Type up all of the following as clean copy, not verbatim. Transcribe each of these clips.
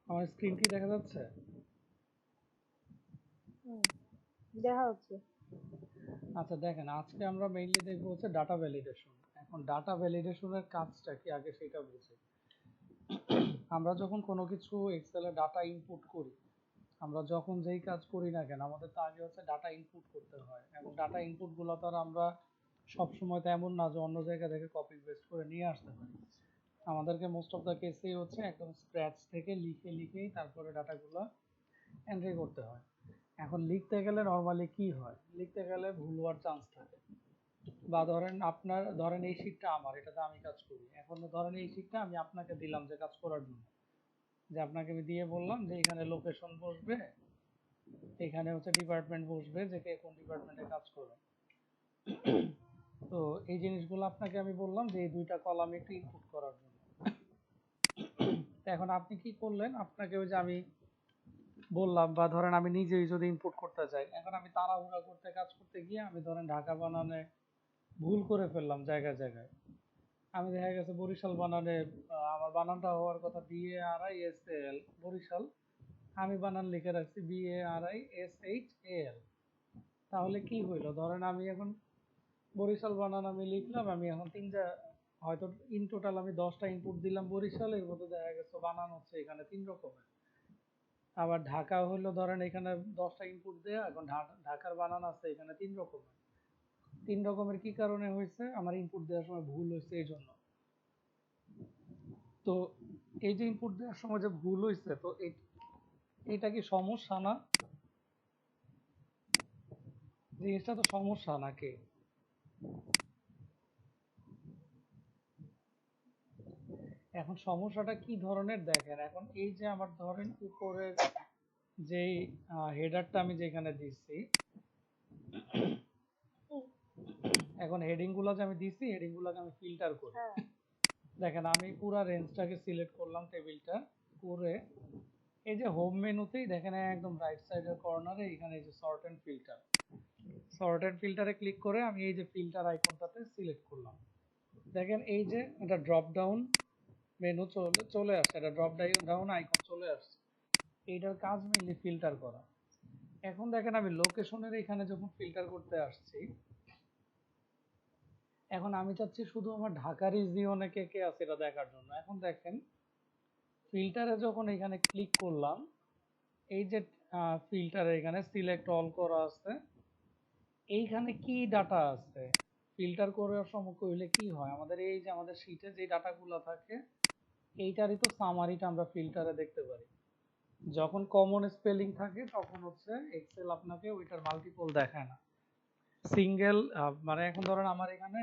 আমার স্ক্রিন কি দেখা যাচ্ছে? হুম, দেখা হচ্ছে। আচ্ছা দেখেন, আজকে আমরা মেইনলি দেখবো হচ্ছে ডাটা ভ্যালিডেশন। এখন ডাটা ভ্যালিডেশনের কাজটা কি আগে সেটা বুঝি। আমরা যখন কোনো কিছু এক্সেলে ডাটা ইনপুট করি, আমরা যখন যেই কাজ করি না কেন আমাদের তো আগে হচ্ছে ডাটা ইনপুট করতে হয়, এবং ডাটা ইনপুট গুলো তো আর আমরা সবসময় তো এমন না যে অন্য জায়গা থেকে কপি পেস্ট করে নিয়ে আসতে পারি। আমাদেরকে মোস্ট অফ দ্য কেসেই হচ্ছে একদম স্ক্র্যাচ থেকে লিখে লিখেই তারপরে ডাটাগুলো এন্ট্রি করতে হয়। এখন লিখতে গেলে নর্মালি কি হয়, লিখতে গেলে ভুল হওয়ার চান্স থাকে। বা ধরেন আপনার, ধরেন এই শীটটা আমার, এটাতে আমি কাজ করি। এখন ধরেন এই শীটটা আমি আপনাকে দিলাম যে কাজ করার জন্য, যে আপনাকে আমি দিয়ে বললাম যে এখানে লোকেশন বসবে, এখানে হচ্ছে ডিপার্টমেন্ট বসবে, যে কে কোন ডিপার্টমেন্টে কাজ করে। তো এই জিনিসগুলো আপনাকে আমি বললাম যে এই দুইটা কলাম একটু ইনপুট করার জন্য। তো এখন আপনি কি করলেন, আপনাকে ওই যে আমি বললাম, বা ধরেন আমি নিজেই যদি ইনপুট করতে চাই, এখন আমি তাড়াহুড়া করতে কাজ করতে গিয়ে আমি ধরেন ঢাকা বানানে ভুল করে ফেললাম জায়গায় জায়গায়। আমি দেখা গেছে বরিশাল বানানে, আমার বানানটা হওয়ার কথা BARISAL বরিশাল, আমি বানান লিখে রাখছি BARISHAL। তাহলে কি হইলো, ধরেন আমি এখন বরিশাল বানান আমি লিখলাম, আমি এখন তিনটা, হয়তো ইন টোটাল আমি 10টা ইনপুট দিলাম বরিশাল, এর মধ্যে দেখা গেছে বানান হচ্ছে এখানে 3 রকমের। আবার ঢাকা হলো ধরেন এখানে 10টা ইনপুট দেয়া, এখন ঢাকার বানান আছে এখানে 3 রকমের। 3 রকমের কি কারণে হয়েছে, আমার ইনপুট দেওয়ার সময় ভুল হয়েছে এই জন্য। তো এই যে ইনপুট দেওয়ার সময় যে ভুল হয়েছে, তো এটা কি সমস্যা না? জিনিসটা তো সমস্যা নাকি? এখন সমস্যাটা কি ধরনের দেখেন, এখন এই যে আমার ধরেন উপরের যে হেডারটা আমি যেখানে দিচ্ছি, হুম, এখন হেডিং গুলো যে আমি দিচ্ছি, হেডিং গুলোকে আমি ফিল্টার করি। হ্যাঁ, দেখেন আমি পুরো রেঞ্জটাকে সিলেক্ট করলাম, টেবিলটা করে এই যে হোম মেনুতেই দেখেন একদম রাইট সাইডের কর্নারে এখানে এই যে sort and filter, sort and ফিল্টারে ক্লিক করে আমি এই যে ফিল্টার আইকনটাতে সিলেক্ট করলাম। দেখেন এই যে এটা ড্রপ ডাউন মেনু চলে চলে আসছে, এটা ড্রপ ডাউন আইকন চলে আসছে। এইটার কাজ মেইনলি ফিল্টার করা। এখন দেখেন আমি লোকেশনের এখানে যখন ফিল্টার করতে আসছি, এখন আমি চাচ্ছি শুধু আমার ঢাকা রিজিয়নে কে কে আছে এটা দেখার জন্য। এখন দেখেন ফিল্টারে যখন এখানে ক্লিক করলাম, এই যে ফিল্টারে এখানে সিলেক্ট অল করা আছে, এইখানে কি ডাটা আছে, ফিল্টার করার সময় করলে কি হয়, আমাদের এই যে আমাদের শীটে যে ডাটাগুলো থাকে এইটারই তো সামারিটা আমরা ফিল্টারে দেখতে পারি। যখন কমন স্পেলিং থাকে তখন হচ্ছে এক্সেল আপনাকে ওইটার মাল্টিপল দেখায় না, সিঙ্গেল। মানে এখন ধরেন আমার এখানে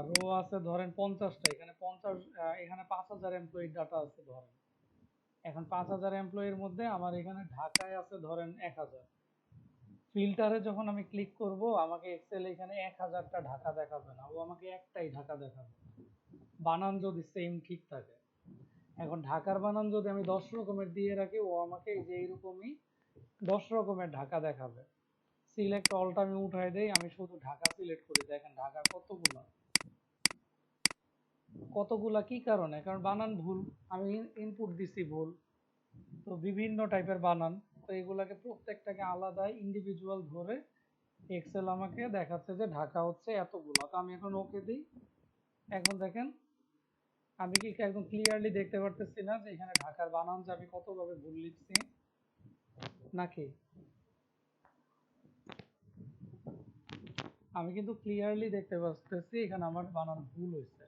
রো আছে ধরেন 50টা, এখানে 50, এখানে 5,000 এমপ্লয়ির ডাটা আছে ধরেন। এখন 5,000 এমপ্লয়ির মধ্যে আমার এখানে ঢাকায় আছে ধরেন 1,000। ফিল্টারে যখন আমি ক্লিক করব আমাকে এক্সেল এখানে 1,000টা ঢাকা দেখাবে না, ও আমাকে একটাই ঢাকা দেখাবে, বানান যদি সেম ঠিক থাকে। এখন ঢাকার বানান যদি আমি 10 রকমের দিয়ে রাখি, ও আমাকে এই যে এইরকমই 10 রকমের ঢাকা দেখাবে। সিলেক্ট অলটা আমি উঠাই দেই, আমি শুধু ঢাকা সিলেক্ট করি, দেখেন ঢাকা কতগুলা, কতগুলা কি কারণে, কারণ বানান ভুল, আমি ইনপুট দিছি ভুল। তো বিভিন্ন টাইপের বানান, তো এগুলাকে প্রত্যেকটাকে আলাদা ইন্ডিভিজুয়াল ধরে এক্সেল আমাকে দেখাচ্ছে যে ঢাকা হচ্ছে এতগুলা। তো আমি এখন ওকে দিই। এখন দেখেন আমি কি একদম ক্লিয়ারলি দেখতে পারতেছি না যে এখানে ঢাকার বানান যে আমি কতভাবে ভুল লিখছি নাকি? আমি কিন্তু ক্লিয়ারলি দেখতে পাচ্ছি এখানে আমার বানান ভুল হয়েছে।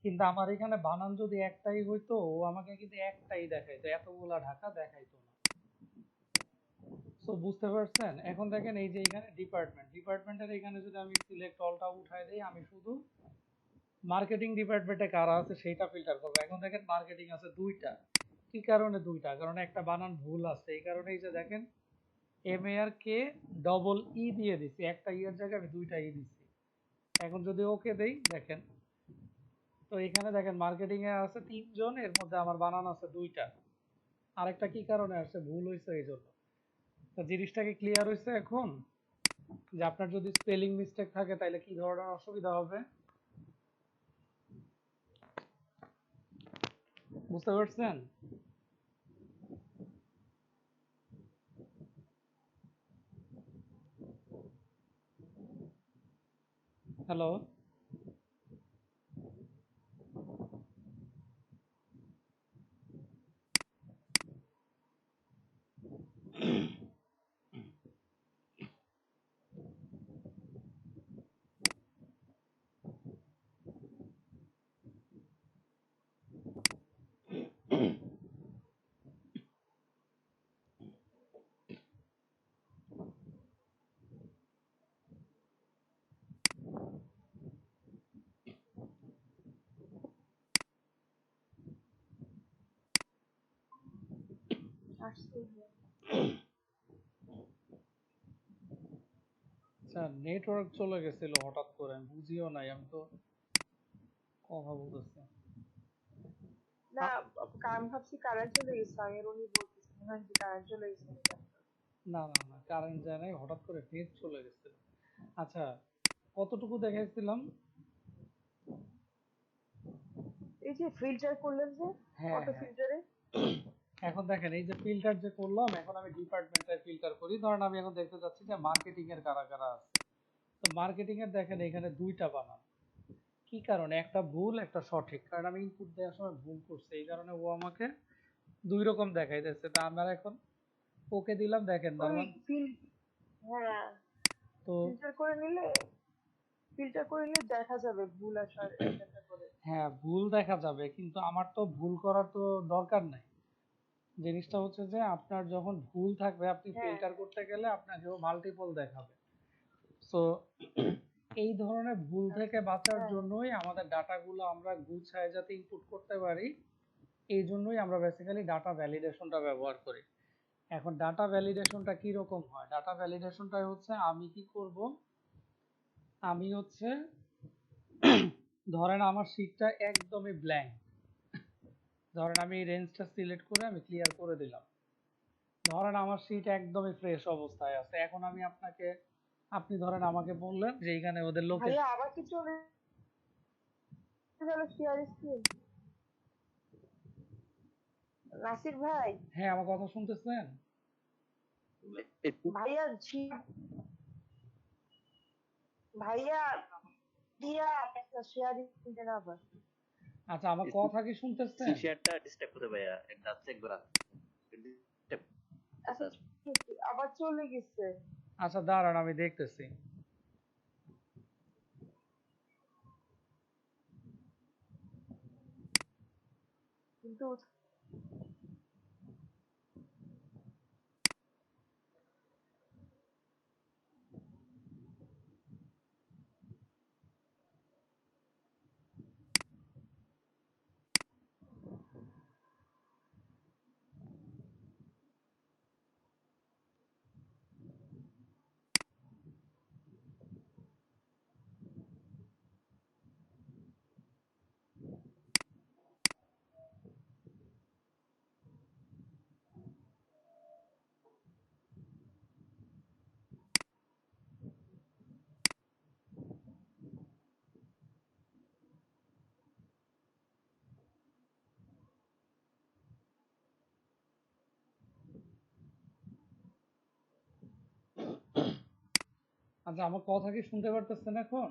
কিন্তু আমার এখানে বানান যদি একটাই হইতো, ও আমাকে কিন্তু একটাই দেখাইতো, এতগুলা ঢাকা দেখাইতো না। তো বুঝতে পারছেন? এখন দেখেন এই যে এখানে ডিপার্টমেন্টের এখানে যদি আমি সিলেক্ট অলটা উঠাই দিই, আমি শুধু মার্কেটিং ডিপার্টমেন্টে কারা আছে সেইটা ফিল্টার করবো। এখন দেখেন মার্কেটিং আছে 2টা। কি কারণে 2টা, কারণ একটা বানান ভুল আছে, এই কারণে এই যে দেখেন MARK দিয়ে দিছি, একটা ইয়ের জায়গায় আমি 2টা দিছি। এখন যদি ওকে দেই দেখেন, তো এখানে দেখেন মার্কেটিং এ আছে 3 জন, এর মধ্যে আমার বানান আছে 2টা। আরেকটা কি কারণে আসছে, ভুল হয়েছে এই জন্য। তো জিনিসটা কি ক্লিয়ার হয়েছে এখন, যে আপনার যদি স্পেলিং মিস্টেক থাকে তাহলে কি ধরনের অসুবিধা হবে? বুঝতে পারছেন? হ্যালো? আসছে। আচ্ছা, নেটওয়ার্ক চলে গেছিল হঠাৎ করে, আমি বুঝিও নাই, আমি তো কথা বলতেছি। না, আমি ভাবছি কারেন্ট চলে গেছে, আমি আর উনি বলতেছি মনে হয় যে কারেন্ট চলে গেছে নাকি আপনার। না না না, কারেন্ট যায় নাই, হঠাৎ করে নেট চলে গেছিল। আচ্ছা, কতটুকু দেখাইছিলাম? এই যে ফিল্টার করলেন যে হ্যাঁ অটো হ্যাঁ। ফিল্টারে। এখন দেখেন, এই যে ফিল্টার যে করলাম, এখন আমি ডিপার্টমেন্টে ফিল্টার করি। ধরেন আমি এখন দেখতে চাচ্ছি যে মার্কেটিং এর কারা কারা আছে। তো মার্কেটিং এর দেখেন এখানে দুইটা বানান। কি কারণে? একটা ভুল একটা সঠিক, কারণ আমি ইনপুট দেওয়ার সময় ভুল করছি, এই কারণে ও আমাকে দুই রকম দেখাইতেছে। তা আমার এখন ওকে দিলাম, দেখেন ওই নরমাল। ফিল হ্যাঁ, তো ফিল্টার করে নিলে দেখা যাবে ভুল আসা একটা একটা করে। হ্যাঁ, ভুল দেখা যাবে, কিন্তু আমার তো ভুল করার তো দরকার নাই। জিনিসটা হচ্ছে যে আপনার যখন ভুল থাকবে, আপনি হ্যাঁ ফিল্টার করতে গেলে আপনাকেও মাল্টিপল দেখাবে। সো এই ধরনের ভুল থেকে আচ্ছা বাঁচার হ্যাঁ। জন্যই আমাদের ডাটাগুলো আমরা গুছায় যাতে ইনপুট করতে পারি, এই জন্যই আমরা বেসিক্যালি ডাটা ভ্যালিডেশনটা ব্যবহার করি। এখন ডাটা ভ্যালিডেশনটা কি রকম হয়? ডাটা ভ্যালিডেশনটা হচ্ছে আমি কি করব, আমি হচ্ছে ধরেন আমার শীটটা একদমই ব্ল্যাঙ্ক, ধরেন আমি এই রেঞ্জটা সিলেক্ট করে আমি ক্লিয়ার করে দিলাম। ধরেন আমার শীট একদমই ফ্রেশ অবস্থায় আছে। এখন আমি আপনাকে, আপনি ধরেন আমাকে বললেন যে এইখানে ওদের ভাইয়া লোকেশন। আবার কি চলে গেল শেয়ার স্ক্রিন? নাসির ভাই। হ্যাঁ, আমার কথা শুনতেছেন? ভাইয়া ভাইয়া দিয়া শেয়ার স্ক্রিন আবার। আচ্ছা, আমার কথা কি শুনতেছেন? শেয়ারটা ডিস্টার্ব করে ভাইয়া, একটা আছে একবার আছে disturb আচ্ছা করতেছে। ঠিক আছে, আবার চলে গেছে আচ্ছা দাঁড়ান, আমি দেখতেছি। কিন্তু। আচ্ছা, আমার কথা কি শুনতে পারতেছেন এখন?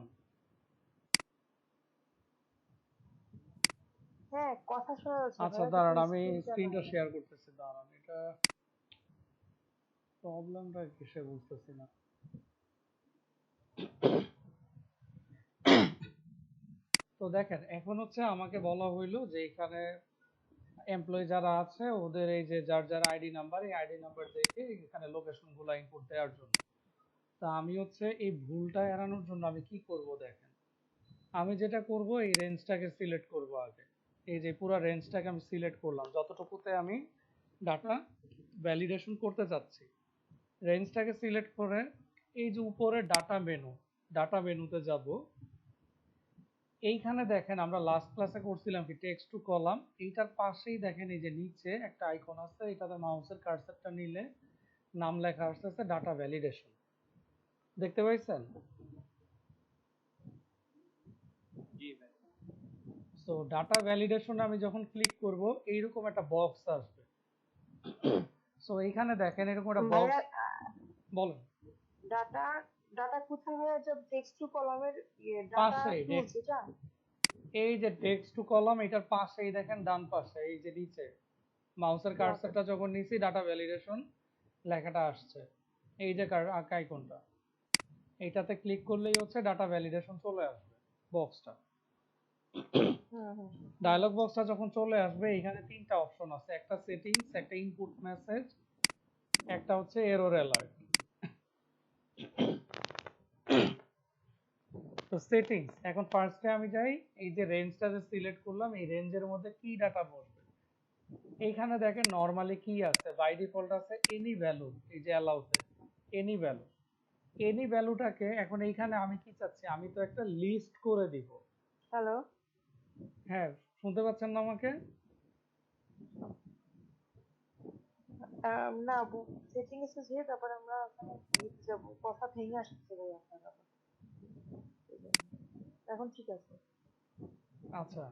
হ্যাঁ, কথা শোনা যাচ্ছে আচ্ছা ভাইয়া, কিন্তু দাঁড়ান, আমি স্ক্রিনটা না। স্ক্রিনটা শেয়ার করতেছি, দাঁড়ান। এটা প্রবলেমটা কিসে বুঝতেছি না। তো দেখেন, এখন হচ্ছে আমাকে বলা হইলো যে এখানে এমপ্লয়ি যারা আছে ওদের এই যে যার যার আইডি নাম্বার, এই আইডি নাম্বার দেখে এখানে লোকেশন গুলো ইনপুট দেওয়ার জন্য। তা আমি হচ্ছে এই ভুলটা এড়ানোর জন্য আমি কি করব দেখেন, আমি যেটা করব এই রেঞ্জটাকে সিলেক্ট করব আগে। এই যে পুরো রেঞ্জটাকে আমি সিলেক্ট করলাম, যতটুকুতে আমি ডাটা ভ্যালিডেশন করতে চাচ্ছি। রেঞ্জটাকে সিলেক্ট করে এই যে উপরে ডাটা মেনুতে যাব। এইখানে দেখেন আমরা লাস্ট ক্লাসে করছিলাম কি টেক্সট টু কলাম, এইটার পাশেই দেখেন এই যে নিচে একটা আইকন আছে, এটাতে মাউসের কার্সারটা নিলে নাম লেখা আসতেছে ডাটা ভ্যালিডেশন। দেখতে পাইছেন? জি ভাই। সো ডাটা ভ্যালিডেশনে আমি যখন ক্লিক করব এইরকম একটা বক্স আসবে। সো এইখানে দেখেন এরকম একটা বক্স। ভাইয়া বলেন। ডাটা ডাটা কোথায় ভাইয়া জব টেক্সট টু কলামের ডাটা পাশে টুলস এটা? এই যে টেক্সট টু কলাম, এটার পাশেই দেখেন ডান পাশে এই যে নিচে মাউসের ওকে। কার্সারটা যখন নিছি ডাটা ভ্যালিডেশন লেখাটা আসছে, এই যে আইকনটা, এইটাতে ক্লিক করলেই হচ্ছে ডাটা ভ্যালিডেশন চলে আসবে বক্সটা। হুম হুম হুম। ডায়লগ বক্সটা যখন চলে আসবে এখানে তিনটা অপশন আছে, একটা সেটিংস, একটা ইনপুট মেসেজ, একটা হচ্ছে এরর অ্যালার্ট। তো সেটিংস এখন ফার্স্টে আমি যাই, এই যে রেঞ্জটা যে সিলেক্ট করলাম এই রেঞ্জের মধ্যে কি ডাটা বসবে, এইখানে দেখেন নরমালি কি আছে, বাই ডিফল্ট আছে এনি ভ্যালু, এই যে অ্যালাউতে এনি ভ্যালু। এনি ভ্যালুটাকে এখন এইখানে আমি কি চাচ্ছি, আমি তো একটা লিস্ট করে দিব। হ্যালো। হ্যাঁ, শুনতে পাচ্ছেন না আমাকে? না, সেটিং এসে যে তারপর আমরা ওখানে নিতে যাব, কথা ভেঙে আসছে ভাই আপনার আবার, এই জন্য। এখন ঠিক আছে। আচ্ছা,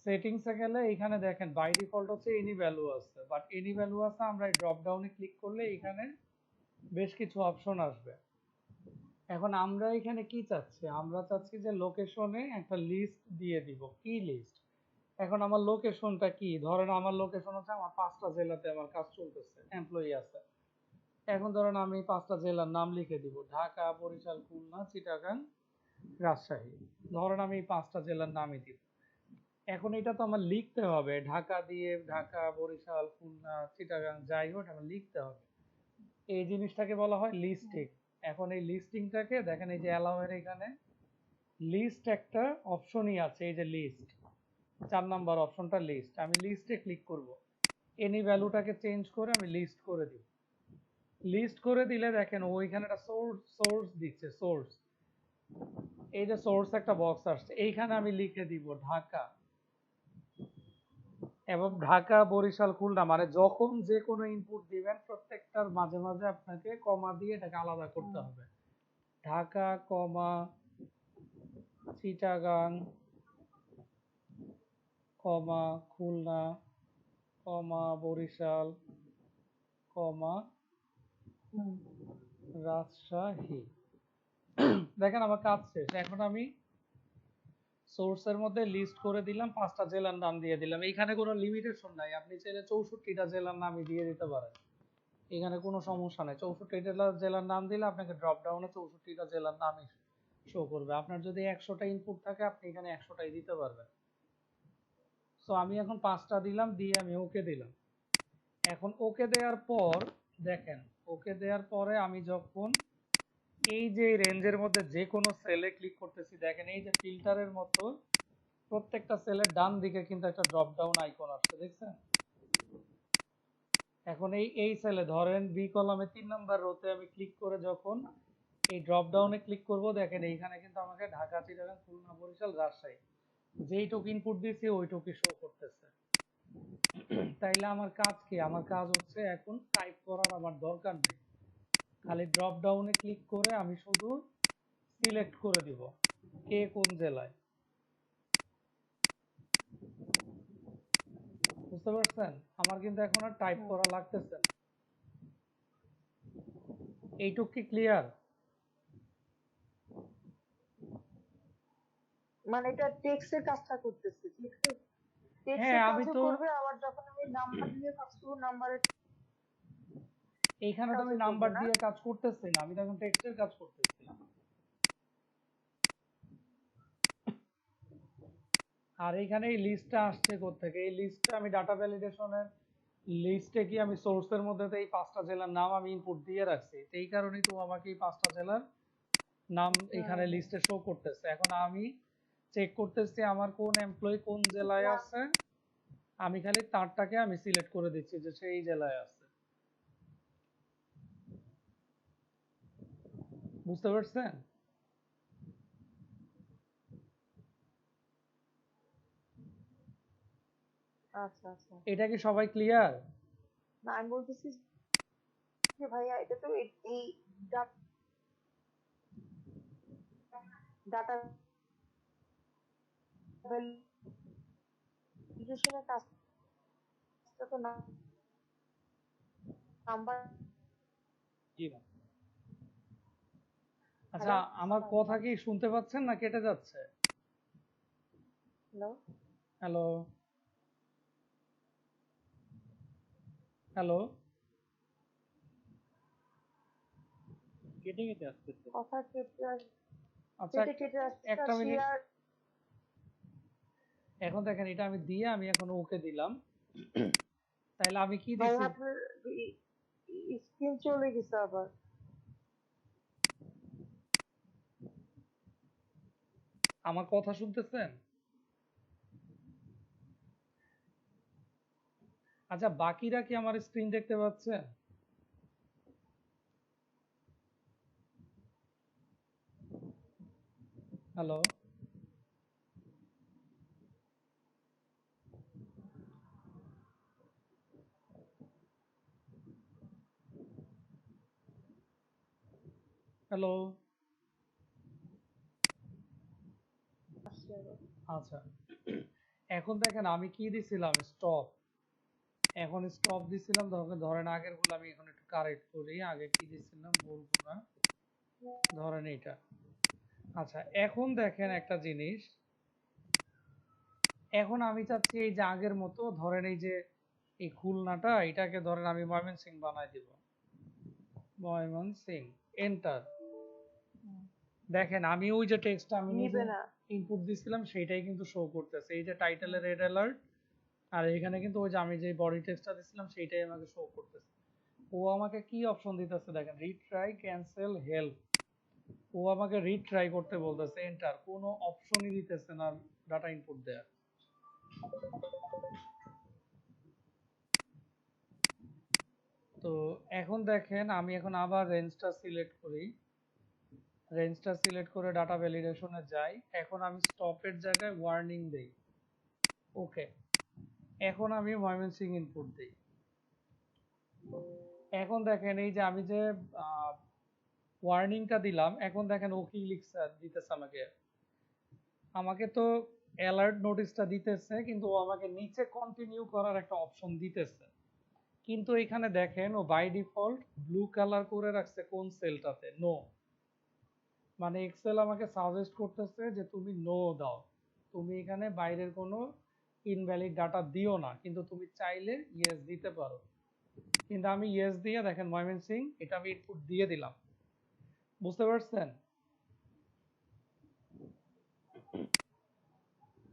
সেটিংসে গেলে এখানে দেখেন বাই ডিফল্ট হচ্ছে এনি ভ্যালু আছে, বাট এনি ভ্যালু আছে আমরা এই ড্রপ ডাউনে ক্লিক করলে এখানে বেশ কিছু অপশন আসবে। এখন আমরা এখানে কি চাচ্ছি, আমরা চাচ্ছি যে লোকেশনে একটা লিস্ট দিয়ে দিব, কি লিস্ট। এখন আমার লোকেশনটা কি, ধরেন আমার লোকেশন হচ্ছে আমার 5টা জেলাতে আমার কাজ চলতেছে, এমপ্লয়ি আছে। এখন ধরেন আমি 5টা জেলার নাম লিখে দিব, ঢাকা, বরিশাল, খুলনা, চিটাগাং, রাজশাহী। ধরেন আমি এই 5টা জেলার নামই দিব। এখন এটা তো আমার লিখতে হবে, ঢাকা দিয়ে ঢাকা, বরিশাল, খুলনা, চিটাগাং যাই হোক আমার লিখতে হবে। এই জিনিসটাকে বলা হয় লিস্টিং। এখন এই লিস্টিংটাকে দেখেন এই যে অ্যালাউ এর এখানে লিস্ট একটা অপশনই আছে, এই যে লিস্ট 4 নাম্বার অপশনটা লিস্ট, আমি লিস্টে ক্লিক করব। এনি ভ্যালুটাকে চেঞ্জ করে আমি লিস্ট করে দিব। লিস্ট করে দিলে দেখেন ওইখানে একটা সোর্স দিচ্ছে, সোর্স, এই যে সোর্স একটা বক্স আসছে, এইখানে আমি লিখে দিব ঢাকা, এবং ঢাকা, বরিশাল, খুলনা, মানে যখন যে কোনো ইনপুট দিবেন প্রত্যেকটার মাঝে মাঝে আপনাকে কমা দিয়ে এটাকে আলাদা করতে হুম হবে। ঢাকা কমা চিটাগাং কমা খুলনা কমা বরিশাল কমা হুম রাজশাহী। দেখেন আমার কাজ শেষ। এখন আমি সোর্সের মধ্যে লিস্ট করে দিলাম, 5টা জেলার নাম দিয়ে দিলাম। এইখানে কোনো লিমিটেশন নাই, আপনি চাইলে 64টা জেলার নামই দিয়ে দিতে পারেন, এখানে কোনো সমস্যা নাই। 64টা জেলার নাম দিলে আপনাকে ড্রপ ডাউনে 64টা জেলার নামই শো করবে। আপনার যদি 100টা ইনপুট থাকে আপনি এখানে 100টাই দিতে পারবেন। সো আমি এখন 5টা দিলাম, দিয়ে আমি ওকে দিলাম। এখন ওকে দেওয়ার পর দেখেন, ওকে দেওয়ার পরে আমি যখন এই যে রেঞ্জের মধ্যে যে কোনো সেলে ক্লিক করতেছি, দেখেন এই যে ফিল্টারের মতো প্রত্যেকটা সেলের ডান দিকে কিন্তু একটা ড্রপ ডাউন আইকন আসছে, দেখছেন? এখন এই সেলে ধরেন বি কলামে 3 নাম্বার রোতে আমি ক্লিক করে যখন এই ড্রপ ডাউনে ক্লিক করব, দেখেন এইখানে কিন্তু আমাকে ঢাকা, চিটাগাং, খুলনা, বরিশাল, রাজশাহী যেইটুকু ইনপুট দিয়েছি ওইটুকু শো করতেছে। তাইলে আমার কাজ কি, আমার কাজ হচ্ছে এখন টাইপ করার আমার দরকার নেই, খালি ড্রপ ডাউনে ক্লিক করে আমি শুধু সিলেক্ট করে দিব কে কোন জেলায়। বুঝতে পারছেন? আমার কিন্তু এখন আর টাইপ হুম। করা লাগতেছে না। এইটুক কি ক্লিয়ার? মানে এটা টেক্সটের কাজটা করতেছে, হ্যাঁ টেক্সটের আমি কাজও তো করবে, আবার যখন আমি নাম্বার দিয়ে কাজ করবো নাম্বারের এইখানে তো আমি কাজও করবে নাম্বার না? দিয়ে কাজ করতেছি না, আমি তো এখন টেক্সটের কাজ করতেছি। আর এইখানে এই লিস্টটা আসছে কোত্থেকে, এই লিস্টটা আমি ডাটা ভ্যালিডেশনের লিস্টে কি আমি সোর্সের মধ্যে তো এই 5টা জেলার নাম আমি ইনপুট দিয়ে রাখছি, তো এই কারণেই তো আমাকে এই 5টা জেলার নাম এখানে হুম লিস্টে শো করতেছে। এখন আমি চেক করতেছি আমার কোন এমপ্লয়ি কোন জেলায় হুম। আছে, আমি খালি তারটাকে আমি সিলেক্ট করে দিচ্ছি যে সেই জেলায় আছে। বুঝতে পারছেন? আচ্ছা আচ্ছা। এটা কি সবাই ক্লিয়ার? না, আমি বলতেছি যে ভাইয়া এটা তো এই ডাটা ভ্যালিডেশনের কাজটা তো নাম্বার। জি না। আচ্ছা, হ্যালো, আমার কথা কি শুনতে পাচ্ছেন না কেটে যাচ্ছে? হ্যালো, হ্যালো, হ্যালো, কেটে কেটে আসতেছে। কথা আচ্ছা, কেটে কেটে আসছে আর একটা সে মিনিট। আর এখন দেখেন, এটা আমি দিয়ে আমি এখন ওকে দিলাম। তাইলে আমি কি ভাই দিছি? আপনার স্ক্রিন চলে গেছে আবার। আমার কথা শুনতেছেন? আচ্ছা, বাকিরা কি আমার স্ক্রিন দেখতে পাচ্ছে? Hello, hello. আসছে আবার। আচ্ছা, এখন দেখেন আমি কি দিছিলাম? স্টপ। এখন স্টপ দিছিলাম, ধরেন আগের গুলো আমি এখন একটু কারেক্ট করি। আগে কি দিছিলাম বলবো না, ধরেন এটা। আচ্ছা, এখন দেখেন একটা জিনিস। এখন আমি চাচ্ছি এই যে আগের মতো ধরেন এই যে এই খুলনাটা, এটাকে ধরেন আমি ময়মনসিংহ বানাই দিব। ময়মনসিংহ, এন্টার। দেখেন আমি ওই যে টেক্সটটা আমি নিজে নিবে না। ইনপুট দিছিলাম সেটাই কিন্তু শো করতেছে। এই যে টাইটেলে রেড অ্যালার্ট, আর এখানে কিন্তু ওই যে আমি যে বডি টেক্সটটা দিছিলাম সেটাই আমাকে শো করতেছে। ও আমাকে কি অপশন দিতেছে দেখেন, রিট্রাই, ক্যান্সেল, হেল্প। ও আমাকে রিট্রাই করতে বলতেছে, এন্টার। কোনো অপশনই দিতেছে না ডাটা ইনপুট দেওয়ার। তো এখন দেখেন আমি এখন আবার রেঞ্জটা সিলেক্ট করি। রেঞ্জটা সিলেক্ট করে ডাটা ভ্যালিডেশনে যাই। এখন আমি স্টপের জায়গায় ওয়ার্নিং দেই। ওকে, এখন আমি ময়মনসিংহ ইনপুট দিই। এখন দেখেন এই যে আমি যে ওয়ার্নিংটা দিলাম, এখন দেখেন ও কি লিখছে দিতেছে আমাকে। আমাকে তো অ্যালার্ট নোটিশটা দিতেছে, কিন্তু ও আমাকে নিচে কন্টিনিউ করার একটা অপশন দিতেছে। কিন্তু এখানে দেখেন ও বাই ডিফল্ট ব্লু কালার করে রাখছে কোন সেলটাতে, নো। মানে এক্সেল আমাকে সাজেস্ট করতেছে যে তুমি নো দাও, তুমি এখানে বাইরের কোনো ইনভ্যালিড ডাটা দিও না, কিন্তু তুমি চাইলে ইয়েস দিতে পারো। কিন্তু আমি ইয়েস দিয়ে দেখেন ময়মনসিংহ এটা আমি ইনপুট দিয়ে দিলাম। বুঝতে পারছেন?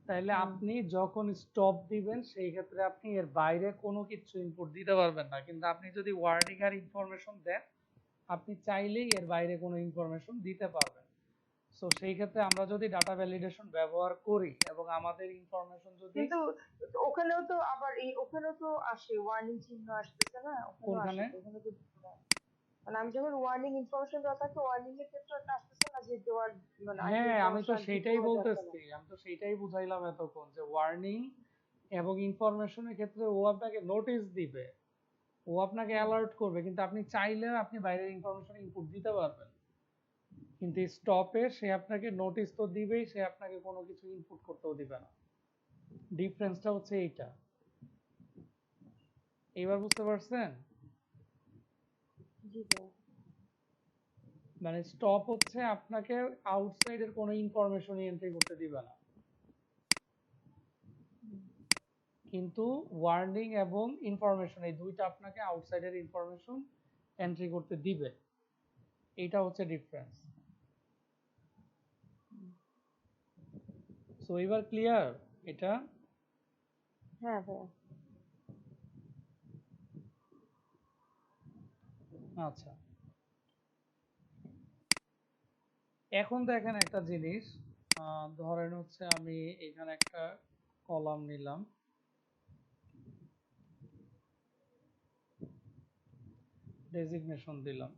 তাইলে আপনি যখন স্টপ দিবেন সেই ক্ষেত্রে আপনি এর বাইরে কোনো কিছু ইনপুট দিতে পারবেন না, কিন্তু আপনি যদি ওয়ার্নিং আর ইনফরমেশন দেন আপনি চাইলেই এর বাইরে কোনো ইনফরমেশন দিতে পারবেন। সো সেই ক্ষেত্রে আমরা যদি ডাটা ভ্যালিডেশন ব্যবহার করি এবং আমাদের ইনফরমেশন যদি কিন্তু ওখানেও তো আবার ওখানেও তো আসে ওয়ার্নিং চিহ্ন আসতেছে না, ওখানেও আসে কোনখানে, তো, ওখানে তো মানে আমি যখন ওয়ার্নিং ইনফরমেশন দেওয়া থাকে ওয়ার্নিং এর ক্ষেত্রে একটা আসতেছে না যে দেওয়ার, মানে আইটেম হ্যাঁ আমি তো ইনফরমেশন ঠিক সেইটাই দেওয়া যাচ্ছে না। বলতেছি, আমি তো সেইটাই বুঝাইলাম এতক্ষণ যে ওয়ার্নিং এবং ইনফরমেশনের ক্ষেত্রে ও আপনাকে নোটিশ দিবে, ও আপনাকে অ্যালার্ট করবে, কিন্তু আপনি চাইলে আপনি বাইরের ইনফরমেশন ইনপুট দিতে পারবেন। কিন্তু স্টপে সে আপনাকে নোটিশ তো দিবেই, সে আপনাকে কোনো কিছু ইনপুট করতেও দিবে না। ডিফারেন্সটা হচ্ছে এইটা। এবার বুঝতে পারছেন? জি ভাইয়া। মানে স্টপ হচ্ছে আপনাকে আউটসাইডের কোনো ইনফরমেশন এন্ট্রি করতে দিবে না, কিন্তু ওয়ার্নিং এবং ইনফরমেশন এই দুইটা আপনাকে আউটসাইডের ইনফরমেশন এন্ট্রি করতে দিবে। এইটা হচ্ছে ডিফারেন্স। সো এবার ক্লিয়ার এটা? হ্যাঁ ভাইয়া। আচ্ছা, এখন দেখেন একটা জিনিস। ধরেন হচ্ছে আমি এখানে একটা কলাম নিলাম, ডেজিগনেশন দিলাম।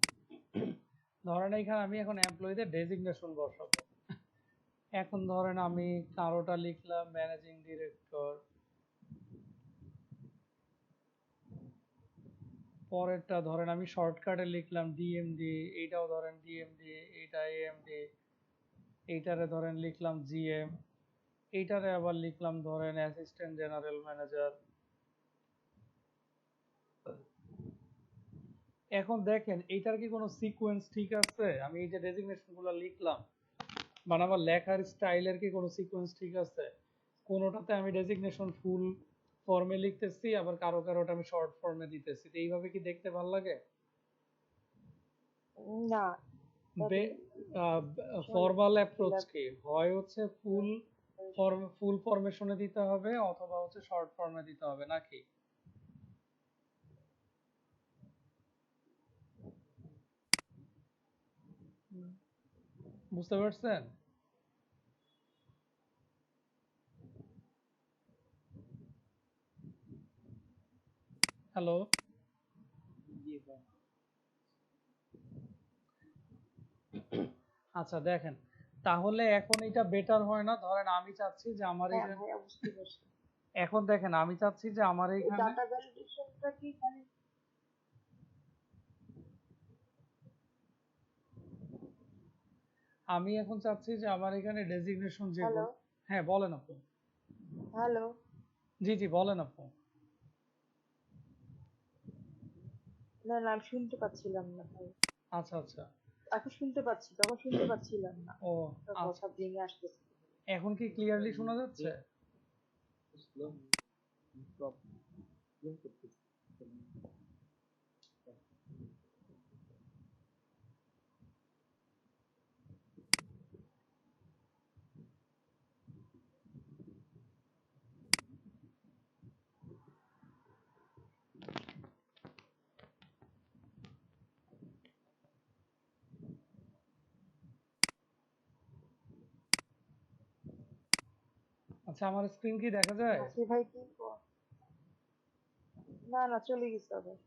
ধরেন এখানে আমি এখন এমপ্লয়ীদের ডেজিগনেশন বসাবো। এখন ধরেন আমি কারোটা লিখলাম ম্যানেজিং ডিরেক্টর, পরেরটা ধরেন আমি শর্টকাটে লিখলাম ডিএমডি, এইটাও ধরেন ডিএমডি, এইটা এএমডি, এইটারে ধরেন লিখলাম জিএম। এইটারে আবার লিখলাম ধরেন অ্যাসিস্ট্যান্ট জেনারেল ম্যানেজার। এখন দেখেন এইটার কি কোনো সিকোয়েন্স ঠিক আছে? আমি এই যে ডেজিগনেশন গুলো লিখলাম, মানে আমার লেখার স্টাইলের কি কোনো সিকোয়েন্স ঠিক আছে? কোনোটাতে আমি ডেজিগনেশন ফুল ফর্মে লিখতেছি, আবার কারো কারোটা আমি শর্ট ফর্মে দিতেছি, তো এইভাবে কি দেখতে ভালো লাগে? না, তবে ফর্মাল fill অ্যাপ্রোচ up কি হয় হচ্ছে ফুল ফর্ম, ফুল ফরমেশনে দিতে হবে অথবা হচ্ছে শর্ট ফর্মে দিতে হবে নাকি? বুঝতে পারছেন? হ্যালো? আচ্ছা দেখেন, তাহলে এখন এটা বেটার হয় না? ধরেন আমি চাচ্ছি যে আমার হ্যাঁ এখানে, ভাইয়া বুঝতে পারছি। এখন দেখেন আমি চাচ্ছি যে আমার এই এখানে, ডাটা ভ্যালিডেশনটা কি মানে আমি এখন চাচ্ছি যে আমার এখানে ডেজিগনেশন হ্যালো যেগুলো, হ্যাঁ বলেন আপু। হ্যালো জি জি বলেন আপু। না না আমি শুনতে পাচ্ছিলাম না ভাই। আচ্ছা আচ্ছা। এখন শুনতে পাচ্ছি, তখন শুনতে পাচ্ছিলাম না। ও একটা আচ্ছা, কথা ভেঙে আসতেছে। এখন কি ক্লিয়ারলি শোনা যাচ্ছে? আচ্ছা আমার স্ক্রিন কি দেখা যায়? নাসির ভাই কি না না চলে গেছে আবার,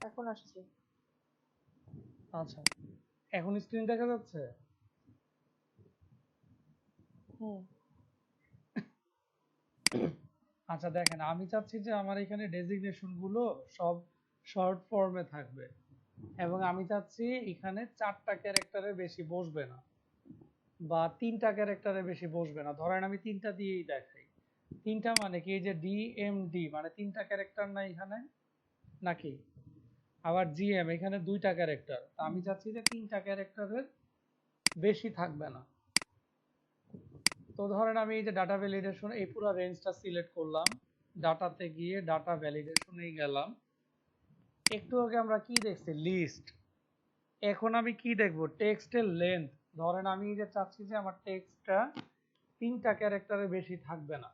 এখন আসছে। আচ্ছা, এখন স্ক্রিন দেখা যাচ্ছে? হুম আচ্ছা দেখেন, আমি চাচ্ছি যে আমার এখানে ডেজিগনেশন গুলো সব শর্ট ফর্মে থাকবে, এবং আমি চাচ্ছি এখানে 4টা ক্যারেক্টারের বেশি বসবে না, বা 3টা ক্যারেক্টারের বেশি বসবে না। ধরেন আমি 3টা দিয়েই দেখাই। 3টা মানে কি, এই যে ডিএমডি মানে 3টা ক্যারেক্টার না এখানে নাকি? আবার জিএম এখানে 2টা ক্যারেক্টার, আমি হুম। চাচ্ছি যে 3টা ক্যারেক্টারের বেশি থাকবে না। তো ধরেন আমি এই যে ডাটা ভ্যালিডেশন এই পুরো রেঞ্জটা সিলেক্ট করলাম, ডাটাতে গিয়ে ডাটা ভ্যালিডেশনে গেলাম। একটু আগে আমরা কি দেখছি, লিস্ট। এখন আমি কি দেখবো, টেক্সটের লেন্থ। ধরেন আমি এই যে চাচ্ছি যে আমার টেক্সটটা 3টা ক্যারেক্টারের বেশি থাকবে না,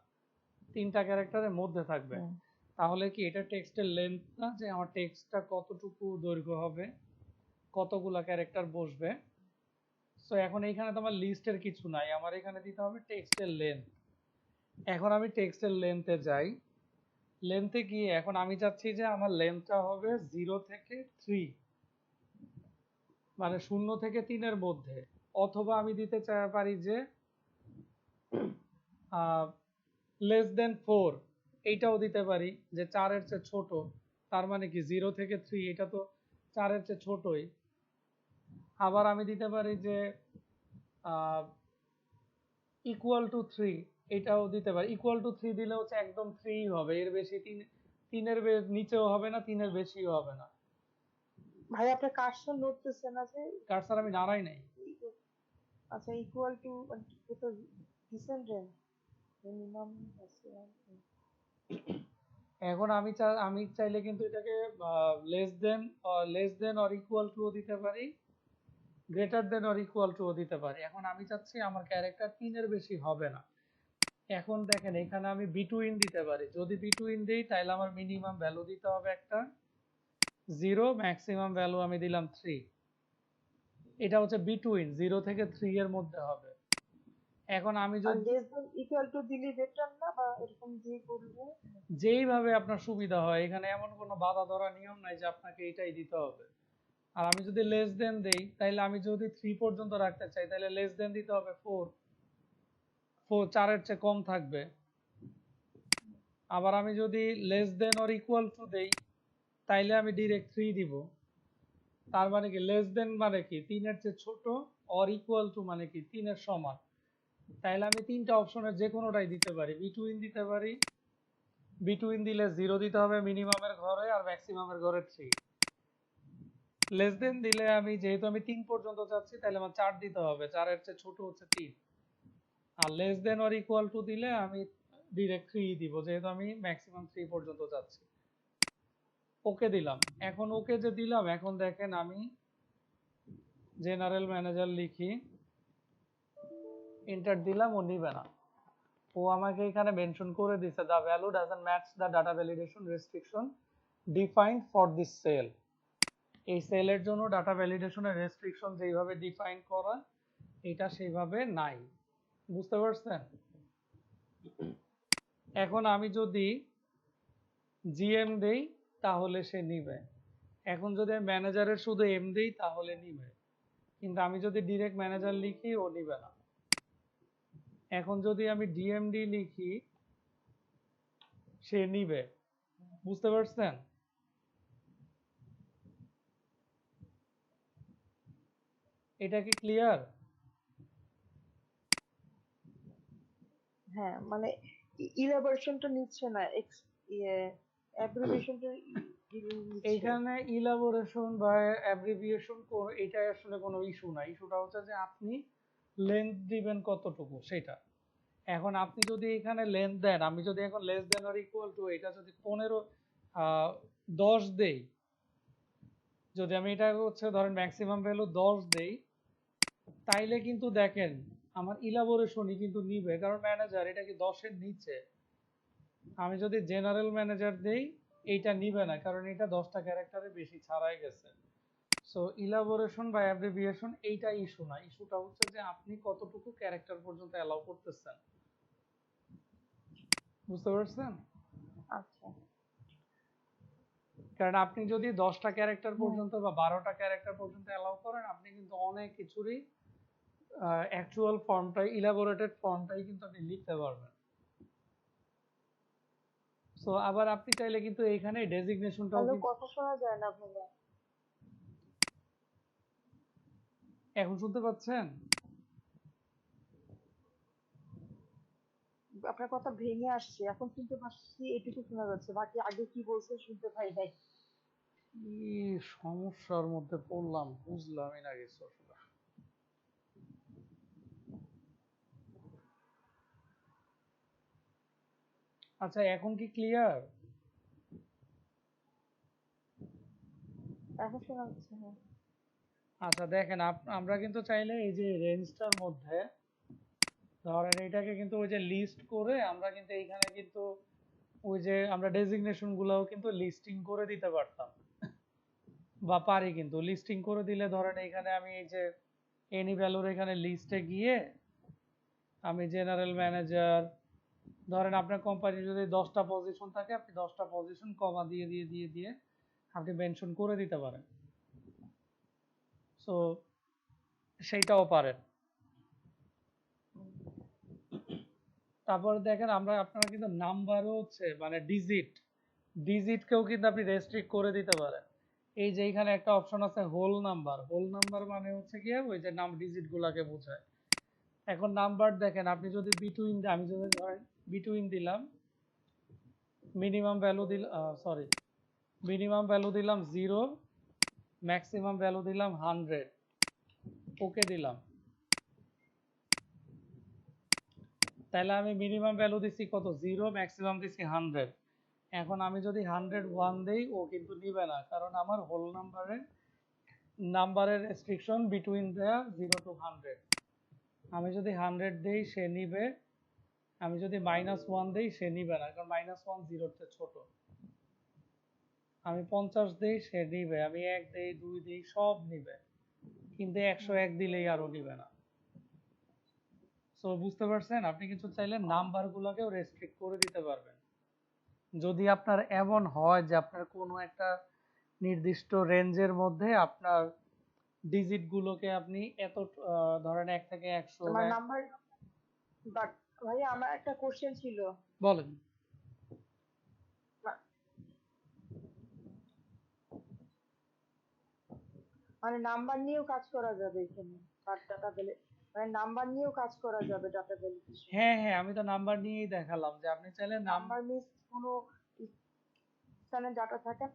3টা ক্যারেক্টারের মধ্যে থাকবে। হুম। তাহলে কি এটা টেক্সটের লেন্থ না, যে আমার টেক্সটটা কতটুকু দৈর্ঘ্য হবে, কতগুলা ক্যারেক্টার বসবে। সো এখন এইখানে তো আমার লিস্টের কিছু নাই, আমার এখানে দিতে হবে টেক্সটের লেন্থ। এখন আমি টেক্সটের লেন্থে যাই, লেন্থে গিয়ে এখন আমি চাচ্ছি যে আমার লেন্থটা হবে 0 থেকে 3, মানে 0 থেকে 3-এর মধ্যে। অথবা আমি দিতে চাই পারি যে less than 4, এইটাও দিতে পারি, যে 4-এর চেয়ে ছোট। তার মানে কি 0 থেকে 3, এটা তো 4-এর চেয়ে ছোটই। আবার আমি দিতে পারি যে equal to 3, এটাও দিতে পারি। equal to 3 দিলে হচ্ছে একদম 3 হবে, এর বেশি 3-এর নিচেও হবে না, 3-এর বেশিও হবে না। ভাই আপনার কাজটা নড়তেছে না যে? কার্সার আমি নাড়াই নাই। আচ্ছা ইকুয়াল টু কোথাও দিছেন রেঞ্জ মিনিমাম ম্যাক্সিমাম? এখন আমি চাইলে কিন্তু এটাকে less than or equal two দিতে পারি, greater than or equal two দিতে পারি। এখন আমি চাচ্ছি আমার ক্যারেক্টার 3-এর বেশি হবে না। এখন দেখেন এখানে আমি বিটুইন দিতে পারি, যদি বিটুইন দিই তাহলে আমার মিনিমাম ভ্যালু দিতে হবে একটা 0, ম্যাক্সিমাম ভ্যালু আমি দিলাম 3। এটা হচ্ছে বিটুইন 0 থেকে 3 এর মধ্যে হবে। এখন আমি আর যদি লেস দেন ইকুয়াল টু দিলে বেটার না, বা এরকম দিয়ে করলে? যেইভাবে আপনার সুবিধা হয়, এখানে এমন কোনো বাধা ধরা নিয়ম নাই যে আপনাকে এটাই দিতে হবে। আর আমি যদি লেস দেন দেই, তাহলে আমি যদি 3 পর্যন্ত রাখতে চাই তাহলে লেস দেন দিতে হবে 4, 4-এর চেয়ে কম থাকবে। আবার আমি যদি less than or equal two দেই, তাইলে আমি ডিরেক্ট 3 দিব। তার মানে কি লেস দেন মানে কি 3-এর চেয়ে ছোট, অর ইকুয়াল টু মানে কি 3-এর সমান। তাইলে আমি তিনটা অপশনের যে কোনোটাই দিতে পারি। বিটুইন দিতে পারি, বিটুইন দিলে 0 দিতে হবে মিনিমামের ঘরে আর ম্যাক্সিমামের ঘরে 3। লেস দেন দিলে আমি যেহেতু আমি 3 পর্যন্ত চাচ্ছি তাহলে আমার 4 দিতে হবে, 4 এর চেয়ে ছোট হচ্ছে 3। আর less than or equal to দিলে আমি ডিরেক্ট 3 দিব, যেহেতু আমি ম্যাক্সিমাম 3 পর্যন্ত চাচ্ছি। ওকে দিলাম। এখন ওকে যে দিলাম, এখন দেখেন আমি জেনারেল ম্যানেজার লিখি, এন্টার দিলাম, ও নিবে না। ও আমাকে এখানে মেনশন করে দিছে the value doesn't match the data validation restriction defined for this cell. এই সেলের জন্য ডাটা ভ্যালিডেশনের রেস্ট্রিকশন যেভাবে ডিফাইন করা, এটা সেইভাবে নাই। বুঝতে পারছেন? এখন আমি যদি জিএম দেই তাহলে সে নিবে। এখন যদি আমি ম্যানেজারের শুধু এম দেই তাহলে নিবে, কিন্তু আমি যদি ডিরেক্ট ম্যানেজার লিখি ও নিবে না। এখন যদি আমি ডিএমডি লিখি সে নিবে। বুঝতে পারছেন? এটা কি ক্লিয়ার? হ্যাঁ মানে ইলাবোরেশনটা নিচ্ছে না, অ্যাব্রিভিয়েশনটা নিচ্ছে। এইখানে ইলাবোরেশন বা অ্যাব্রিভিয়েশন এটাই আসলে কোনো ইস্যু না। ইস্যুটা হচ্ছে যে আপনি লেন্থ দিবেন কতটুকু সেটা। এখন আপনি যদি এখানে লেন্থ দেন, আমি যদি এখন less than or equal two এটা যদি 10 দেই, যদি আমি এটা হচ্ছে ধরেন ম্যাক্সিমাম ভ্যালু 10 দেই, তাইলে কিন্তু দেখেন আমার ইলাবোরেশনই কিন্তু নিবে, কারণ ম্যানেজার এটা কি 10 এর নিচে। আমি যদি জেনারেল ম্যানেজার দেই এইটা নিবে না, কারণ এটা 10টা ক্যারেক্টারে বেশি ছাড়াই গেছে। সো ইলাবোরেশন বা অ্যাব্রিভিয়েশন এইটা ইস্যু না, ইস্যুটা হচ্ছে যে আপনি কতটুকু ক্যারেক্টার পর্যন্ত অ্যালাউ করতেছেন। বুঝতে পারছেন? আচ্ছা। কারণ আপনি যদি 10টা ক্যারেক্টার হুম। পর্যন্ত বা 12টা ক্যারেক্টার পর্যন্ত অ্যালাউ করেন, আপনি কিন্তু অনেক কিছুরই অ্যাকচুয়াল ফর্মটাই, ইলাবোরেটেড ফর্মটাই কিন্তু আপনি লিখতে পারবেন। সো আবার আপনি চাইলে কিন্তু এইখানে ডেজিগনেশনটাও হ্যালো, কিন্তু। কথা শোনা যায় না ভাইয়া। এখন শুনতে পাচ্ছেন? আপনার কথা ভেঙে আসছে, এখন শুনতে পাচ্ছি, এটুকু শোনা যাচ্ছে, বাকি আগে কি বলছে শুনতে পাই নাই। কি সমস্যার মধ্যে পড়লাম বুঝলামই না কিছু আসলে। আচ্ছা, এখন কি ক্লিয়ার? এখন শোনা যাচ্ছে, হ্যাঁ। আচ্ছা দেখেন, আমরা কিন্তু চাইলে এই যে রেঞ্জটার মধ্যে ধরেন এটাকে কিন্তু ওই যে লিস্ট করে আমরা কিন্তু এইখানে কিন্তু ওই যে আমরা ডেজিগনেশন গুলাও কিন্তু লিস্টিং করে দিতে পারতাম বা পারি। কিন্তু লিস্টিং করে দিলে ধরেন এখানে আমি এই যে এনি ভ্যালুর এখানে লিস্টে গিয়ে আমি জেনারেল ম্যানেজার, ধরেন আপনার কোম্পানি যদি 10টা পজিশন থাকে, আপনি 10টা পজিশন কমা দিয়ে দিয়ে দিয়ে দিয়ে আপনি মেনশন করে দিতে পারেন। সো সেইটাও পারেন। তারপরে দেখেন আপনারা কিন্তু নাম্বারও হচ্ছে মানে ডিজিটকেও কিন্তু আপনি রেস্ট্রিক্ট করে দিতে পারেন। এই যে এখানে একটা অপশন আছে হোল নাম্বার। হোল নাম্বার মানে হচ্ছে কি ওই যে ডিজিট গুলাকে বোঝায়। এখন নাম্বার দেখেন, আপনি যদি বিটুইন, আমি যদি ধরেন বিটুইন দিলাম, মিনিমাম ভ্যালু দিলাম, সরি, মিনিমাম ভ্যালু দিলাম 0, ম্যাক্সিমাম ভ্যালু দিলাম 100, ওকে দিলাম। তাহলে আমি মিনিমাম ভ্যালু দিচ্ছি কত, 0, ম্যাক্সিমাম দিচ্ছি 100। এখন আমি যদি 101 দেই ও কিন্তু নিবে না, কারণ আমার হোল নাম্বারের রেস্ট্রিকশন বিটুইন দেয়া 0 to 100। আমি যদি 100 দেই সে নিবে, আমি যদি -1 দেই সে নিবে না, কারণ -1 0-র চেয়ে ছোট। আমি 50 দেই সে নিবে, আমি 1 দেই 2 দেই সব নিবে, কিন্তু 101 দিলেই আরো নিবে না। সো বুঝতে পারছেন? আপনি কিন্তু চাইলে নাম্বার গুলাকেও রেস্ট্রিক্ট করে দিতে পারবেন। যদি আপনার এমন হয় যে আপনার কোনো একটা নির্দিষ্ট রেঞ্জের মধ্যে আপনার ডিজিট গুলোকে আপনি এত ধরেন 1 থেকে 100 আমার নাম্বার, বাট ভাইয়া আমার একটা কোশ্চেন ছিল। বলেন। মা- মানে নাম্বার নিয়েও কাজ করা যাবে এখানে, বাট ডাটা পেলে মানে নাম্বার নিয়েও কাজ করা যাবে ডাটা ভ্যালিডেশন। হ্যাঁ হ্যাঁ, আমি তো নাম্বার নিয়েই দেখালাম যে আপনি চাইলে নাম্বার মিনস কোনো স্থানে ডাটা থাকে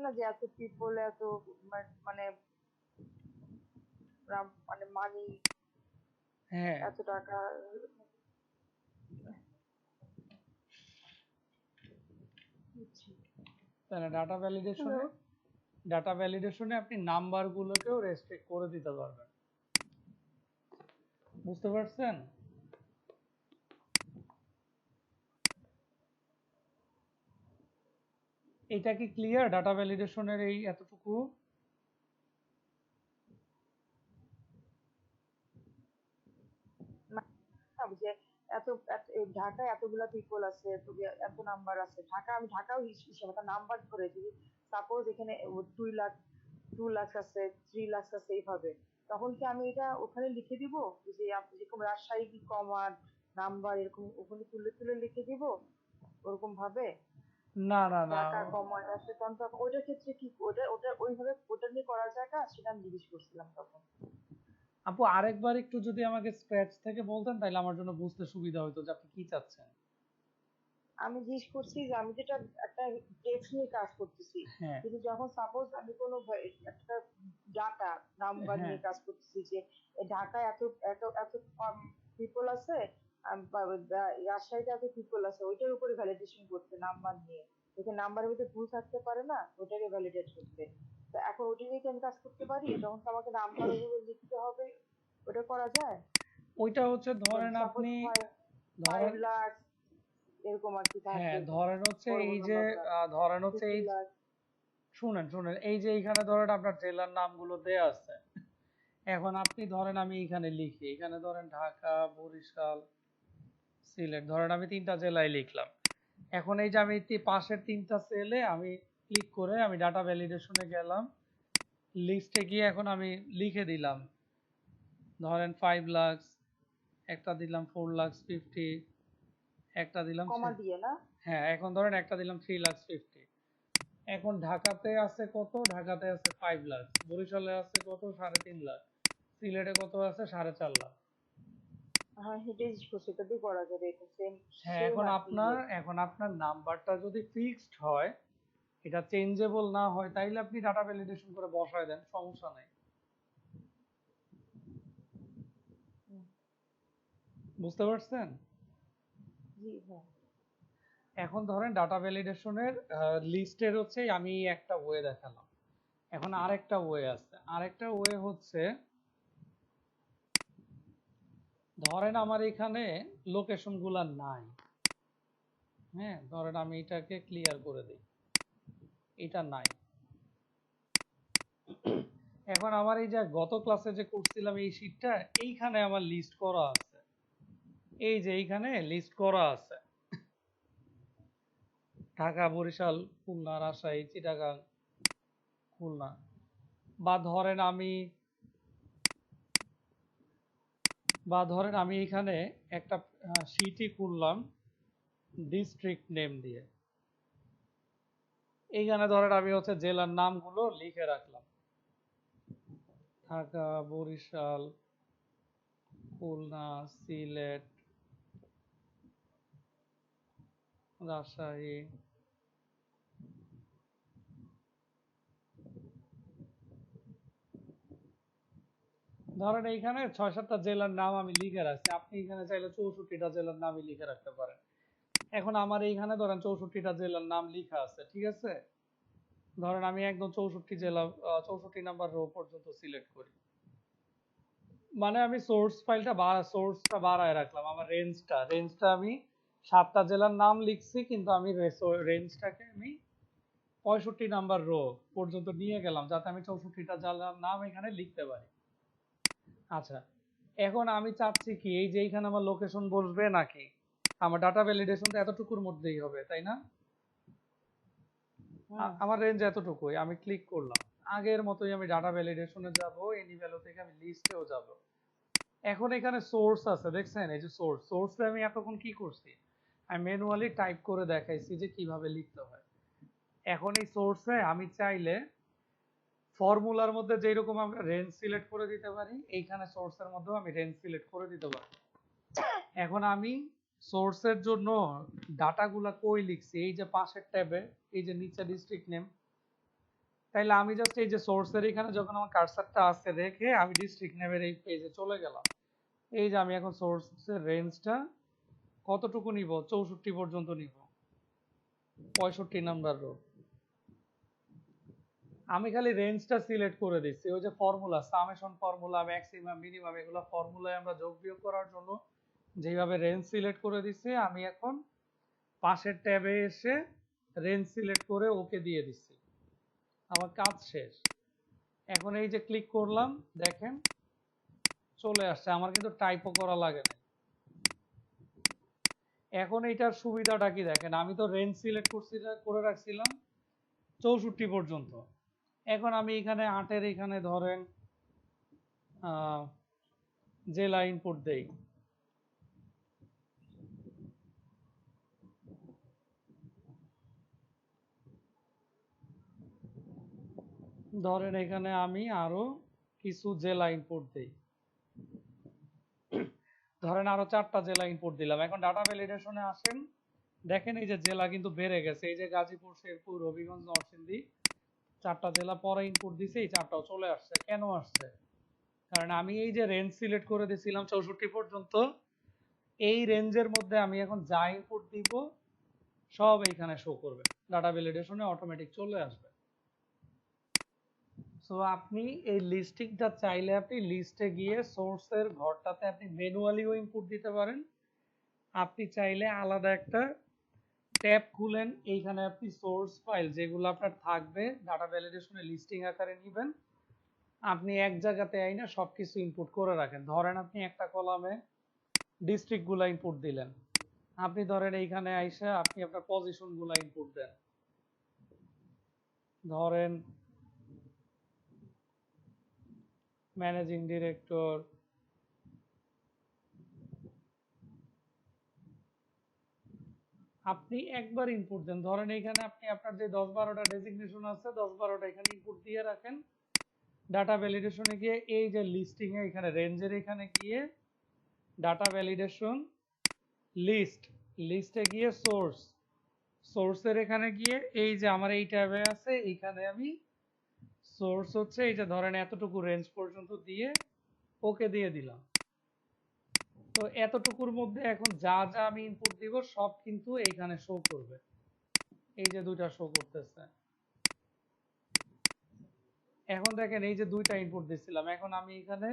না, যে এত পিপল, এত মানে মানে মানি, হ্যাঁ, এত টাকা। বুঝছি। ডাটা ভ্যালিডেশনে আপনি নাম্বারগুলোকেও রেস্ট্রিক্ট করে দিতে পারবেন। বুঝতে পারছেন? এটা কি ক্লিয়ার ডাটা ভ্যালিডেশনের এই এতটুকু? যে এত এই ঢাকায় এতগুলা পিপল আছে, এত নাম্বার আছে, আমি ঢাকাও হিসাবে একটা নাম্বার ধরে যদি সাপোজ এখানে 2 লাখ, 2 লাখ আছে, 3 লাখ আছে, এইভাবে তখন কি আমি এটা ওখানে লিখে দিব যে যেরকম রাজশাহী কি কমার নাম্বার এরকম ওখানে তুলে তুলে লিখে দিব ওরকম ভাবে না না না, ঢাকা কমার আছে, তখন ওইটার ক্ষেত্রে কি ওটা ওটা ওইভাবে ওটা নিয়ে করা যায় না, সেটা আমি জিজ্ঞেস করছিলাম তখন। আপু আরেকবার একটু যদি আমাকে স্ক্র্যাচ থেকে বলতেন তাহলে আমার জন্য বুঝতে সুবিধা হতো যে আপনি কি চাচ্ছেন। আমি জিজ্ঞেস করছি যে আমি যেটা একটা টেক্সট নিয়ে কাজ করতেছি, হ্যাঁ কিন্তু যখন সাপোজ আমি কোনো একটা ডাটা নাম্বার হ্যাঁ, নিয়ে কাজ করতেছি যে ঢাকায় এত এত এত কম পিপল আছে, রাজশাহীতে এত পিপল আছে, ওইটার উপরে ভ্যালিডেশন করতে নাম্বার নিয়ে, দেখে নাম্বারের ভিতরে ভুল থাকতে পারে না, ওইটাকে ভ্যালিডেট করতে। তো এখন ওইটা নিয়ে কি আমি কাজ করতে পারি, যখন তো আমাকে নাম্বার ওইভাবে লিখতে হবে, ওটা করা যায়? ওইটা হচ্ছে ধরেন সাপোজ আপনি 5 ধরেন, লাখ এরকম আর কি হ্যাঁ থাকবে, ধরেন হচ্ছে বড় এই বড় যে নাম্বারগুলো ধরেন হচ্ছে এই, 50 লাখ। শুনেন শুনেন, এই যে এইখানে ধরেন আপনার জেলার নামগুলো দেয়া আছে। এখন আপনি ধরেন আমি এখানে লিখি, এখানে ধরেন ঢাকা, বরিশাল, সিলেট, ধরেন আমি 3টা জেলায় লিখলাম। এখন এই যে আমি পাশের 3টা সেলে আমি ক্লিক করে আমি ডাটা ভ্যালিডেশনে গেলাম, লিস্টে গিয়ে এখন আমি লিখে দিলাম ধরেন 5 লাখ, একটা দিলাম 4,50,000, একটা দিলাম কমা দিয়ে না? হ্যাঁ এখন ধরেন একটা দিলাম 3,50,000। এখন ঢাকাতে আছে কত, ঢাকাতে আছে 5 লাখ, বরিশালে আছে কত 3.5 লাখ, সিলেটে কত আছে 4.5 লাখ। হ্যাঁ, হেঁটে করছি, এটা দিয়ে করা যাবে, এটা সেম হ্যাঁ, সেম এখন আর কি আপনার এখন আপনার নাম্বারটা যদি ফিক্সড হয়, এটা চেঞ্জেবল না হয়, তাইলে আপনি ডাটা ভ্যালিডেশন করে বসায় দেন, সমস্যা নাই। হুম, বুঝতে পারছেন? জি হ্যাঁ। এখন ধরেন ডাটা ভ্যালিডেশনের লিস্টের হচ্ছে আমি একটা ওয়ে দেখালাম, এখন আরেকটা ওয়ে আছে, আরেকটা ওয়ে হচ্ছে ধরেন আমার এখানে লোকেশন গুলা নাই। হ্যাঁ, ধরেন আমি এটাকে ক্লিয়ার করে দিই, এটা নাই। এখন আমার এই যে গত ক্লাসে যে করছিলাম এই শীটটা, এইখানে আমার লিস্ট করা আছে, এই যে এইখানে লিস্ট করা আছে ঢাকা, বরিশাল, খুলনা, রাজশাহী, চিটাগাং, খুলনা। বা ধরেন আমি এখানে একটা শীটই খুললাম ডিস্ট্রিক্ট নেম দিয়ে, এইখানে ধরেন আমি হচ্ছে জেলার নামগুলো লিখে রাখলাম, ঢাকা, বরিশাল, খুলনা, সিলেট, রাজশাহী। ধরেন এইখানে 6-7টা জেলার নাম আমি লিখে রাখছি, আপনি এখানে চাইলে 64টা জেলার নামই লিখে রাখতে পারেন। এখন আমার এইখানে ধরেন 64টা জেলার নাম লিখা আছে, ঠিক আছে? ধরেন আমি একদম 64 জেলা, 64 নাম্বার রো পর্যন্ত সিলেক্ট করি, মানে আমি সোর্সটা বাড়ায় রাখলাম, আমার রেঞ্জটা আমি 7টা জেলার নাম লিখছি, কিন্তু আমি রেঞ্জটাকে আমি 65 নাম্বার রো পর্যন্ত নিয়ে গেলাম, যাতে আমি 64টা জেলার নাম এখানে লিখতে পারি। আচ্ছা, এখন আমি চাচ্ছি কি, এই যে এইখানে আমার লোকেশন বসবে নাকি, আমার ডাটা ভ্যালিডেশন তো এতটুকুর মধ্যেই হবে, তাই না? হুম, আমার রেঞ্জ এতটুকুই, আমি ক্লিক করলাম, আগের মতোই আমি ডাটা ভ্যালিডেশনে যাব, এনি ভ্যালু থেকে আমি লিস্টেও যাব। এখন এখানে সোর্স আছে, দেখছেন এই যে সোর্সে আমি এতক্ষণ কি করছি, আমি ম্যানুয়ালি টাইপ করে দেখাইছি যে কিভাবে লিখতে হয়। এখন এই সোর্সে আমি চাইলে ফর্মুলার মধ্যে যেরকম আমরা রেঞ্জ সিলেক্ট করে দিতে পারি, এইখানে সোর্সের মধ্যেও আমি রেঞ্জ সিলেক্ট করে দিতে পারি। এখন আমি সোর্সের জন্য ডাটাগুলা কই লিখছি, এই যে পাশের ট্যাবে, এই যে নিচে ডিস্ট্রিক্ট নেম, তাইলে আমি জাস্ট এই যে সোর্সের এখানে যখন আমার কার্সারটা আছে রেখে আমি ডিস্ট্রিক্ট নেমের এই পেজে চলে গেলাম। এই যে আমি এখন সোর্সের রেঞ্জটা কতটুকু নিব, 64 পর্যন্ত নিব, 65 নাম্বার রো। আমি খালি রেঞ্জটা সিলেক্ট করে দিচ্ছি। ওই যে formula, summation formula, maximum, minimum, এগুলো ফর্মুলায় আমরা যোগ বিয়োগ করার জন্য যেভাবে রেঞ্জ সিলেক্ট করে দিচ্ছি, আমি এখন পাশের ট্যাবে এসে রেঞ্জ সিলেক্ট করে ওকে দিয়ে দিচ্ছি। আমার কাজ শেষ। এখন এই যে ক্লিক করলাম, দেখেন চলে আসছে, আমার কিন্তু টাইপও করা লাগে না। এখন এইটার সুবিধাটা কি দেখেন, আমি তো রেঞ্জ সিলেক্ট করে রাখছিলাম 64 পর্যন্ত। এখন আমি এখানে 8-এর এখানে ধরেন জেলা ইনপুট দেই, ধরেন এখানে আমি আরো কিছু জেলা ইনপুট দেই, ধরেন আরো 4টা জেলা ইনপুট দিলাম। এখন ডাটা ভ্যালিডেশনে আসেন, দেখেন এই যে জেলা কিন্তু বেড়ে গেছে, এই যে গাজীপুর, শেরপুর, হবিগঞ্জ, নরসিংদী, 4টা জেলা পরে ইনপুট দিছে, এই 4টাও চলে আসছে। কেন আসছে? কারণ আমি এই যে রেঞ্জ সিলেক্ট করে দিয়েছিলাম 64 পর্যন্ত, এই রেঞ্জের মধ্যে আমি এখন যা ইনপুট দিব সব এইখানে শো করবে, ডাটা ভ্যালিডেশনে অটোমেটিক চলে আসবে। সো আপনি এই লিস্টিংটা চাইলে আপনি লিস্টে গিয়ে সোর্সের ঘরটাতে আপনি ম্যানুয়ালিও ইনপুট দিতে পারেন। আপনি চাইলে আলাদা একটা ট্যাব খুলেন, এইখানে আপনি সোর্স ফাইল যেগুলো আপনার থাকবে ডাটা ভ্যালিডেশনে লিস্টিং আকারে নেবেন, আপনি এক জায়গাতে আইনা সবকিছু ইনপুট করে রাখেন। ধরেন আপনি একটা কলামে ডিস্ট্রিক্ট গুলা ইনপুট দিলেন, আপনি ধরেন এইখানে আইসা আপনি আপনার পজিশন গুলা ইনপুট দেন, ধরেন ম্যানেজিং ডিরেক্টর, আপনি একবার ইনপুট দেন। ধরেন এইখানে আপনি আপনার যে 10-12টা ডেজিগনেশন আছে 10-12টা এখানে ইনপুট দিয়ে রাখেন। ডাটা ভ্যালিডেশনে গিয়ে এই যে লিস্টিং এ এখানে রেঞ্জের এখানে গিয়ে ডাটা ভ্যালিডেশন লিস্ট, লিস্টে গিয়ে সোর্সের এখানে গিয়ে এই যে আমার এই ট্যাবে আছে, এইখানে আমি সোর্স হচ্ছে এই যে ধরেন এতটুকু রেঞ্জ পর্যন্ত দিয়ে ওকে দিয়ে দিলাম। তো এতটুকুর মধ্যে এখন যা যা আমি ইনপুট দিব সব কিন্তু এইখানে শো করবে। এই যে দুইটা শো করতেছে। এখন দেখেন এই যে দুইটা ইনপুট দিচ্ছিলাম, এখন আমি এখানে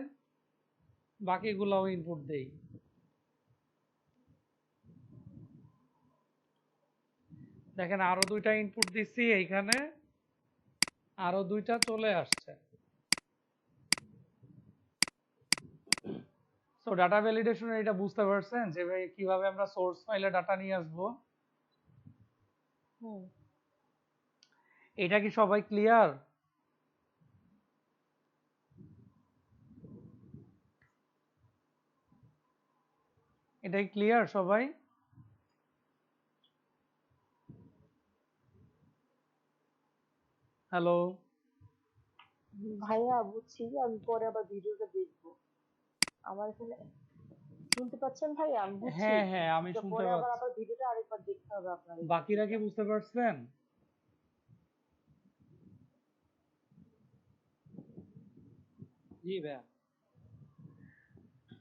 বাকিগুলাও ইনপুট দেই। দেখেন আরো দুইটা ইনপুট দিচ্ছি, এইখানে আরো দুইটা চলে আসছে। তো ডাটা ভ্যালিডেশন এটা বুঝতে পারছেন যে ভাই কিভাবে আমরা সোর্স ফাইলে ডাটা নিয়ে আসবো? এটা কি সবাই ক্লিয়ার? এটাই ক্লিয়ার সবাই? হ্যালো? ভাইয়া বুঝছি, আমি পরে আবার ভিডিওটা দেখবো। আমার এখানে শুনতে পাচ্ছেন ভাইয়া? আমি বুঝছি, হ্যাঁ হ্যাঁ আমি তো শুনতে পরে আবার পাচ্ছি। আবার ভিডিওটা আরেকবার দেখতে হবে আপনার এই বাকিরা কি ভিডিওটা। বুঝতে পারছেন? জি ভাইয়া।